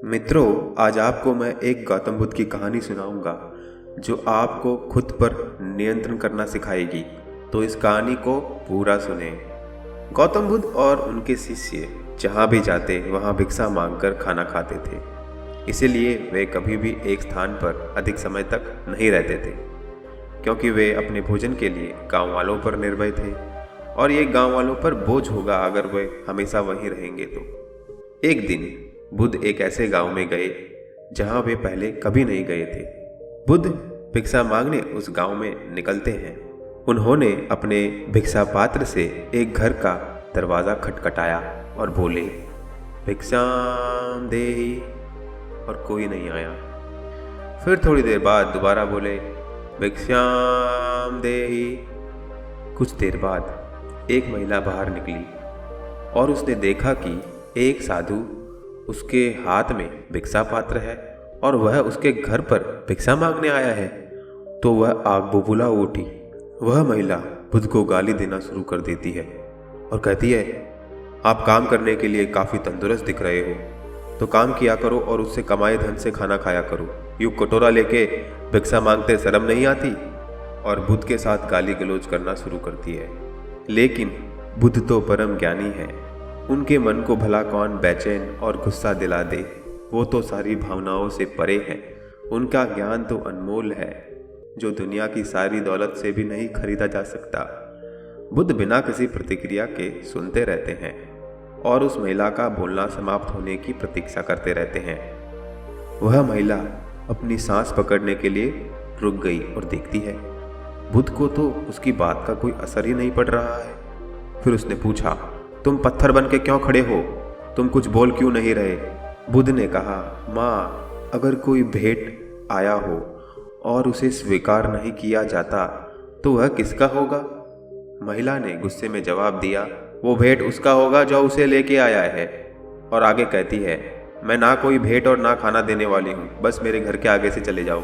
मित्रों, आज आपको मैं एक गौतम बुद्ध की कहानी सुनाऊंगा जो आपको खुद पर नियंत्रण करना सिखाएगी। तो इस कहानी को पूरा सुने। गौतम बुद्ध और उनके शिष्य जहाँ भी जाते वहाँ भिक्षा मांगकर खाना खाते थे। इसीलिए वे कभी भी एक स्थान पर अधिक समय तक नहीं रहते थे, क्योंकि वे अपने भोजन के लिए गांव वालों पर निर्भर थे और ये गांव वालों पर बोझ होगा अगर वे हमेशा वहीं रहेंगे तो। एक दिन बुद्ध एक ऐसे गांव में गए जहां वे पहले कभी नहीं गए थे। बुद्ध भिक्षा मांगने उस गांव में निकलते हैं। उन्होंने अपने भिक्षा पात्र से एक घर का दरवाज़ा खटखटाया और बोले, भिक्षाम देहि, और कोई नहीं आया। फिर थोड़ी देर बाद दोबारा बोले, भिक्षाम देहि। कुछ देर बाद एक महिला बाहर निकली और उसने देखा कि एक साधु उसके हाथ में भिक्षा पात्र है और वह उसके घर पर भिक्षा मांगने आया है। तो वह आग बबूला उठी। वह महिला बुद्ध को गाली देना शुरू कर देती है और कहती है, आप काम करने के लिए काफ़ी तंदुरुस्त दिख रहे हो, तो काम किया करो और उससे कमाए धन से खाना खाया करो। यूँ कटोरा लेके भिक्षा मांगते शर्म नहीं आती? और बुद्ध के साथ गाली गलौज करना शुरू करती है। लेकिन बुद्ध तो परम ज्ञानी है, उनके मन को भला कौन बेचैन और गुस्सा दिला दे। वो तो सारी भावनाओं से परे हैं। उनका ज्ञान तो अनमोल है, जो दुनिया की सारी दौलत से भी नहीं खरीदा जा सकता। बुद्ध बिना किसी प्रतिक्रिया के सुनते रहते हैं और उस महिला का बोलना समाप्त होने की प्रतीक्षा करते रहते हैं। वह महिला अपनी सांस पकड़ने के लिए रुक गई और देखती है। बुद्ध को तो उसकी बात का कोई असर ही नहीं पड़ रहा है। फिर उसने पूछा, तुम पत्थर बन के क्यों खड़े हो? तुम कुछ बोल क्यों नहीं रहे? बुद्ध ने कहा, माँ, अगर कोई भेंट आया हो और उसे स्वीकार नहीं किया जाता तो वह किसका होगा? महिला ने गुस्से में जवाब दिया, वो भेंट उसका होगा जो उसे लेके आया है। और आगे कहती है, मैं ना कोई भेंट और ना खाना देने वाली हूँ, बस मेरे घर के आगे से चले जाओ।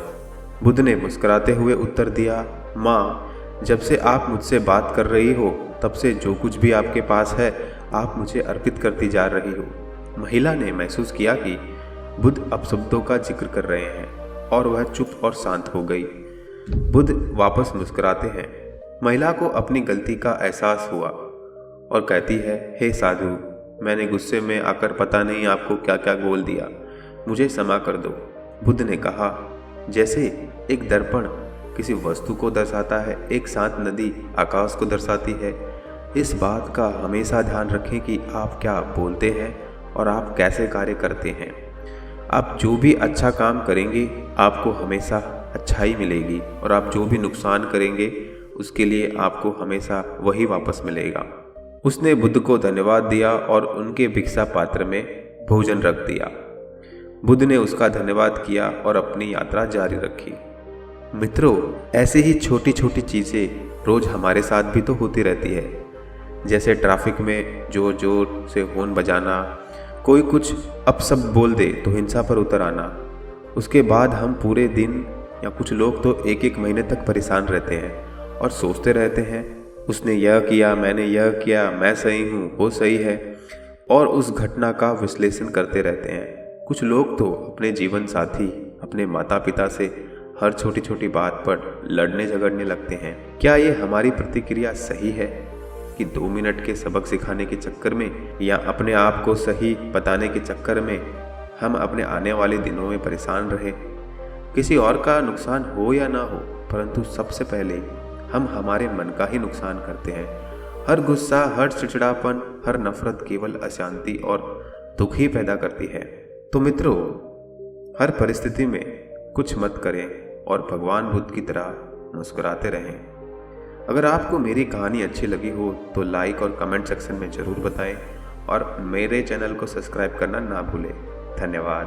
बुद्ध ने मुस्कुराते हुए उत्तर दिया, माँ, जब से आप मुझसे बात कर रही हो तब से जो कुछ भी आपके पास है आप मुझे अर्पित करती जा रही हो। महिला ने महसूस किया कि बुद्ध अपशब्दों का जिक्र कर रहे हैं और वह चुप और शांत हो गई। बुद्ध वापस मुस्कुराते हैं। महिला को अपनी गलती का एहसास हुआ और कहती है, हे साधु, मैंने गुस्से में आकर पता नहीं आपको क्या क्या बोल दिया, मुझे क्षमा कर दो। बुद्ध ने कहा, जैसे एक दर्पण किसी वस्तु को दर्शाता है, एक शांत नदी आकाश को दर्शाती है। इस बात का हमेशा ध्यान रखें कि आप क्या बोलते हैं और आप कैसे कार्य करते हैं। आप जो भी अच्छा काम करेंगे आपको हमेशा अच्छाई मिलेगी और आप जो भी नुकसान करेंगे उसके लिए आपको हमेशा वही वापस मिलेगा। उसने बुद्ध को धन्यवाद दिया और उनके भिक्षा पात्र में भोजन रख दिया। बुद्ध ने उसका धन्यवाद किया और अपनी यात्रा जारी रखी। मित्रों, ऐसे ही छोटी छोटी चीज़ें रोज़ हमारे साथ भी तो होती रहती है। जैसे ट्रैफिक में जोर जोर से हॉर्न बजाना, कोई कुछ अपशब्द बोल दे तो हिंसा पर उतर आना। उसके बाद हम पूरे दिन या कुछ लोग तो एक एक महीने तक परेशान रहते हैं और सोचते रहते हैं, उसने यह किया, मैंने यह किया, मैं सही हूँ, वो सही है, और उस घटना का विश्लेषण करते रहते हैं। कुछ लोग तो अपने जीवन साथी, अपने माता पिता से हर छोटी छोटी बात पर लड़ने झगड़ने लगते हैं। क्या ये हमारी प्रतिक्रिया सही है कि 2 मिनट के सबक सिखाने के चक्कर में या अपने आप को सही बताने के चक्कर में हम अपने आने वाले दिनों में परेशान रहे? किसी और का नुकसान हो या ना हो, परंतु सबसे पहले हम हमारे मन का ही नुकसान करते हैं। हर गुस्सा, हर चिड़चिड़ापन, हर नफरत केवल अशांति और दुख ही पैदा करती है। तो मित्रों, हर परिस्थिति में कुछ मत करें और भगवान बुद्ध की तरह मुस्कुराते रहें। अगर आपको मेरी कहानी अच्छी लगी हो तो लाइक और कमेंट सेक्शन में ज़रूर बताएं और मेरे चैनल को सब्सक्राइब करना ना भूलें। धन्यवाद।